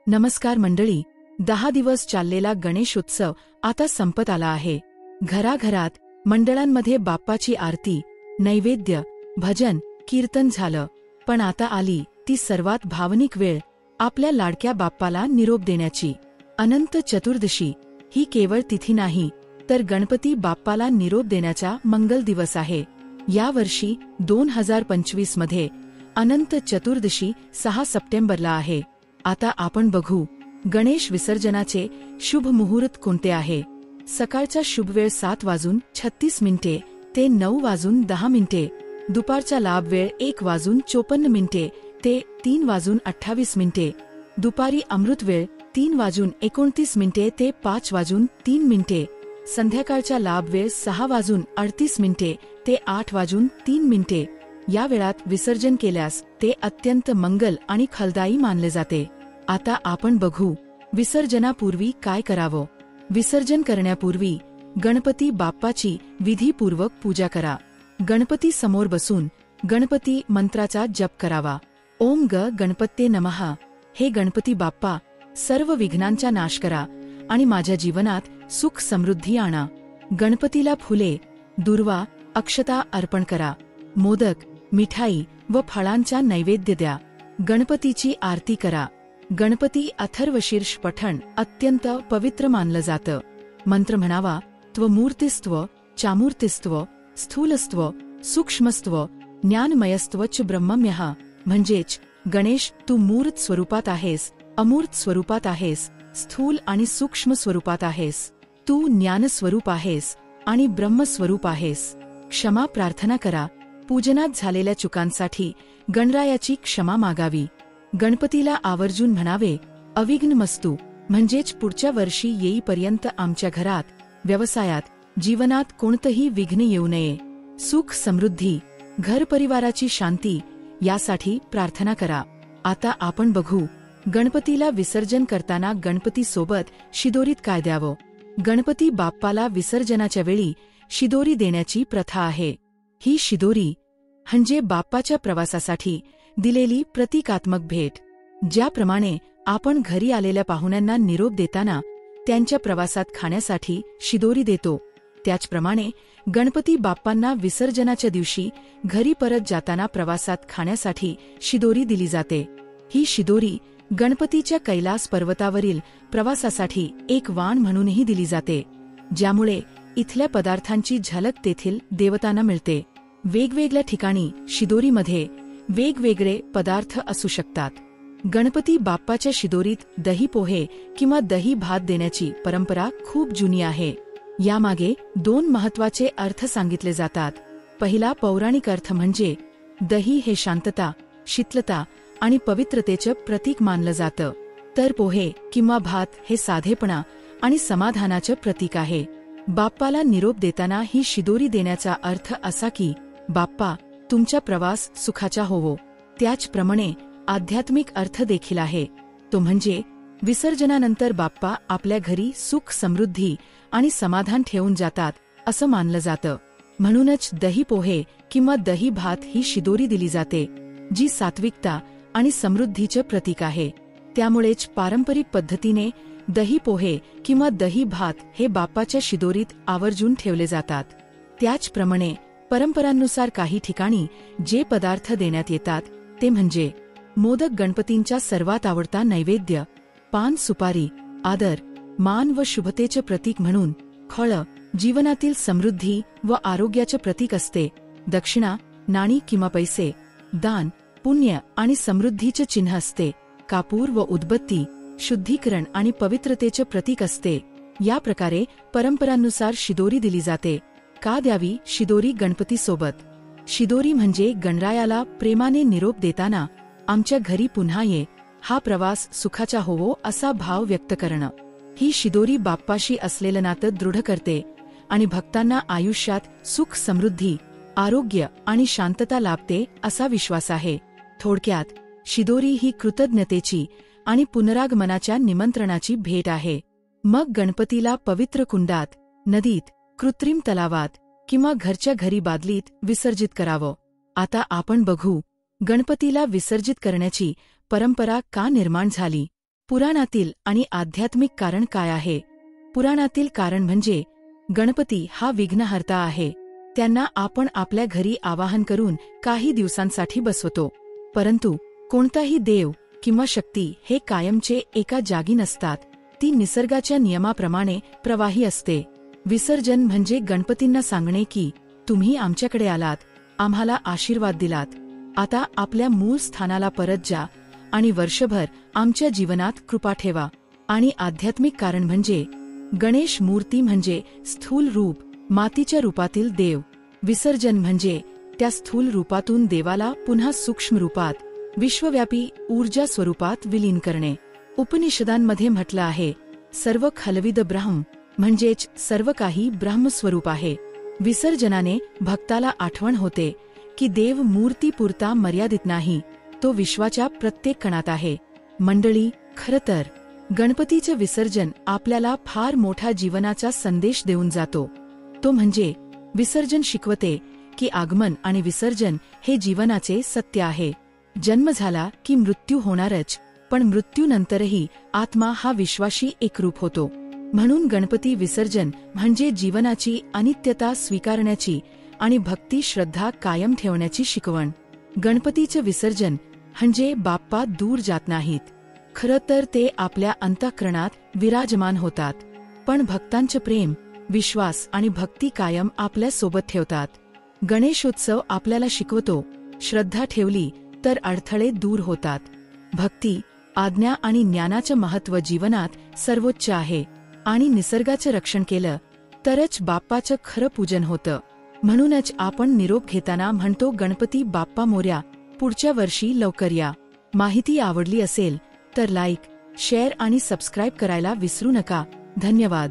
नमस्कार मंडळी, 10 दिवस चाललेला गणेशोत्सव आता संपत आला आहे. घराघरात मंडळांमध्ये बाप्पाची आरती, नैवेद्य, भजन, कीर्तन झालं. पण आता आली ती सर्वात भावनिक वेळ आपल्या लाडक्या बाप्पाला निरोप देण्याची. अनंत चतुर्दशी ही केवळ तिथी नाही, तर गणपती बाप्पाला निरोप देण्याचा मंगल दिवस आहे. यावर्षी 2025 मध्ये अनंत चतुर्दशी 6 सप्टेंबरला आहे. आता आपण बघू गणेश विसर्जनाचे शुभ मुहूर्त कोणते आहे. सकाळचा शुभवेळ 7:36 ते 9:10. दुपारचा लाभ वेळ 1:54 ते 3:28. दुपारी अमृत वेळ 3:29 ते 5:03. संध्याकाळचा लाभ वेळ 6:38 ते 8:03. या वेळात विसर्जन केल्यास ते अत्यंत मंगल आणि फलदायी मानले जाते. आता आपण बघू विसर्जनापूर्वी काय करावं. विसर्जन करण्यापूर्वी गणपती बाप्पाची विधीपूर्वक पूजा करा. गणपती समोर बसून गणपती मंत्राचा जप करावा. ओम गणपते नमः. हे गणपती बाप्पा, सर्व विघ्नांचा नाश करा आणि माझ्या जीवनात सुख समृद्धी आणा. गणपतीला फुले, दुर्वा, अक्षता अर्पण करा. मोदक, मिठाई व फळांचा नैवेद्य द्या. गणपतीची आरती करा. गणपती अथर्वशीर्ष पठण अत्यंत पवित्र मानलं जातं. मंत्र म्हणावा: त्वमूर्तिस्त्व चामूर्तिस्त्व स्थूलस्त्व सूक्ष्मस्त्व ज्ञानमयस्त्व च ब्रह्मम्यः. म्हणजेच गणेश, तू मूर्त स्वरूपात आहेस, अमूर्त स्वरूपात आहेस, स्थूल आणि सूक्ष्म स्वरूपात आहेस. तू ज्ञानस्वरूप आहेस आणि ब्रह्मस्वरूप आहेस. क्षमा प्रार्थना करा. पूजनात झालेल्या चुकांसाठी गणरायाची क्षमा मागावी. गणपतीला आवर्जून म्हणावे: अविघ्नमस्तु. म्हणजेच पुढच्या वर्षी येईपर्यंत आमच्या घरात, व्यवसायात, जीवनात कोणतंही विघ्न येऊ नये. सुख समृद्धी, घरपरिवाराची शांती यासाठी प्रार्थना करा. आता आपण बघू गणपतीला विसर्जन करताना गणपतीसोबत शिदोरीत काय द्यावं. गणपती बाप्पाला विसर्जनाच्या वेळी शिदोरी देण्याची प्रथा आहे. ही शिदोरी म्हणजे बाप्पाच्या प्रवासासाठी दिलेली प्रतिकात्मक भेट. ज्याप्रमाणे आपण घरी आलेल्या पाहुण्यांना निरोप देताना त्यांच्या प्रवासात खाण्यासाठी शिदोरी देतो, त्याचप्रमाणे गणपती बाप्पांना विसर्जनाच्या दिवशी घरी परत जाताना प्रवासात खाण्यासाठी शिदोरी दिली जाते. ही शिदोरी गणपतीच्या कैलास पर्वतावरील प्रवासासाठी एक वाण म्हणूनही दिली जाते, ज्यामुळे इथल्या पदार्थांची झलक तेथील देवतांना मिळते. वेगवेगळ्या ठिकाणी शिदोरीमध्ये वेगवेगळे पदार्थ असू शकतात. गणपती बाप्पाच्या शिदोरीत दही पोहे किंवा दही भात देण्याची परंपरा खूप जुनी आहे. यामागे 2 महत्वाचे अर्थ सांगितले जातात. पहिला पौराणिक अर्थ म्हणजे दही हे शांतता, शीतलता आणि पवित्रतेचं प्रतीक मानलं जातं, तर पोहे किंवा भात हे साधेपणा आणि समाधानाचं प्रतीक आहे. बाप्पाला निरोप देताना ही शिदोरी देण्याचा अर्थ असा की बाप्पा, तुमचा प्रवास सुखाचा होवो. त्याचप्रमाणे आध्यात्मिक अर्थ देखील आहे. तो म्हणजे विसर्जनानंतर बाप्पा आपल्या घरी सुख समृद्धी आणि समाधान ठेवून जातात असं मानलं जातं. म्हणूनच दही पोहे किंवा दही भात ही शिदोरी दिली जाते, जी सात्विकता आणि समृद्धीचं प्रतीक आहे. त्यामुळेच पारंपरिक पद्धतीने दही पोहे किंवा दही भात हे बाप्पाच्या शिदोरीत आवर्जून ठेवले जातात. त्याचप्रमाणे परंपरांनुसार काही ठिकाणी जे पदार्थ देण्यात येतात ते म्हणजे मोदक, गणपतींचा सर्वात आवडता नैवेद्य. पान, सुपारी, आदर, मान व शुभतेचे प्रतीक म्हणून. फळं, जीवनातील समृद्धी व आरोग्याचे प्रतीक असते. दक्षिणा, नाणी किंवा पैसे, दान, पुण्य आणि समृद्धीचे चिन्ह असते. कापूर व उदबत्ती, शुद्धीकरण आणि पवित्रतेचे प्रतीक असते. या प्रकारे परंपरांनुसार शिदोरी दिली जाते. का द्यावी शिदोरी गणपतीसोबत? शिदोरी म्हणजे गणरायाला प्रेमाने निरोप देताना आमच्या घरी पुन्हा ये, हा प्रवास सुखाचा होवो असा भाव व्यक्त करणं. ही शिदोरी बाप्पाशी असलेलं नातं दृढ करते आणि भक्तांना आयुष्यात सुख समृद्धी, आरोग्य आणि शांतता लाभते असा विश्वास आहे. थोडक्यात शिदोरी ही कृतज्ञतेची आणि पुनरागमनाच्या निमंत्रणाची भेट आहे. मग गणपतीला पवित्र कुंडात, नदीत, कृत्रिम तलावात किंवा घरच्या घरी बादलीत विसर्जित करावं. आता आपण बघू गणपतीला विसर्जित करण्याची परंपरा का निर्माण झाली. पुराणातील आणि आध्यात्मिक कारण काय आहे? पुराणातील कारण म्हणजे गणपती हा विघ्नहर्ता आहे. त्यांना आपण आपल्या घरी आवाहन करून काही दिवसांसाठी बसवतो. परंतु कोणताही देव किंवा शक्ती हे कायमचे एका जागी नसतात. ती निसर्गाच्या नियमाप्रमाणे प्रवाही असते. विसर्जन म्हणजे गणपतींना सांगणे की तुम्ही आमच्याकडे आलात, आम्हाला आशीर्वाद दिलात. आता आपल्या मूळ स्थानाला परत जा आणि वर्षभर आमच्या जीवनात कृपा ठेवा. आणि आध्यात्मिक कारण म्हणजे गणेश मूर्ती म्हणजे स्थूल रूप, मातीच्या रूपातील देव. विसर्जन म्हणजे त्या स्थूल रूपातून देवाला पुन्हा सूक्ष्म रूपात, विश्वव्यापी ऊर्जा स्वरूपात विलीन करणे. उपनिषदांमध्ये म्हटलं आहे, सर्व खलविद ब्रह्म म्हणजेच सर्व काही ब्रह्मस्वरूप आहे. विसर्जनाने भक्ताला आठवण होते की देव मूर्तीपुरता मर्यादित नाही, तो विश्वाच्या प्रत्येक कणात आहे. मंडळी, खरं तर गणपतीचे विसर्जन आपल्याला फार मोठा जीवनाचा संदेश देऊन जातो. तो म्हणजे विसर्जन शिकवते की आगमन आणि विसर्जन हे जीवनाचे सत्य आहे. जन्म झाला की मृत्यू होणारच, पण मृत्यूनंतरही आत्मा हा विश्वाशी एकरूप होतो. म्हणून गणपती विसर्जन म्हणजे जीवनाची अनित्यता स्वीकारण्याची आणि भक्ती श्रद्धा कायम ठेवण्याची शिकवण. गणपतीचे विसर्जन म्हणजे बाप्पा दूर जात नाहीत. खरं तर ते आपल्या अंतःकरणात विराजमान होतात. पण भक्तांचे प्रेम, विश्वास आणि भक्ती कायम आपल्या सोबत ठेवतात. गणेशोत्सव आपल्याला शिकवतो, श्रद्धा ठेवली तर अडथळे दूर होतात. भक्ती, आज्ञा आणि ज्ञानाचं महत्त्व जीवनात सर्वोच्च आहे. आणि निसर्गाचं रक्षण केलं तरच बाप्पाचं खरं पूजन होतं. म्हणूनच आपण निरोप घेताना म्हणतो, गणपती बाप्पा मोरया, पुढच्या वर्षी लवकर या. माहिती आवडली असेल तर लाईक, शेअर आणि सबस्क्राईब करायला विसरू नका. धन्यवाद.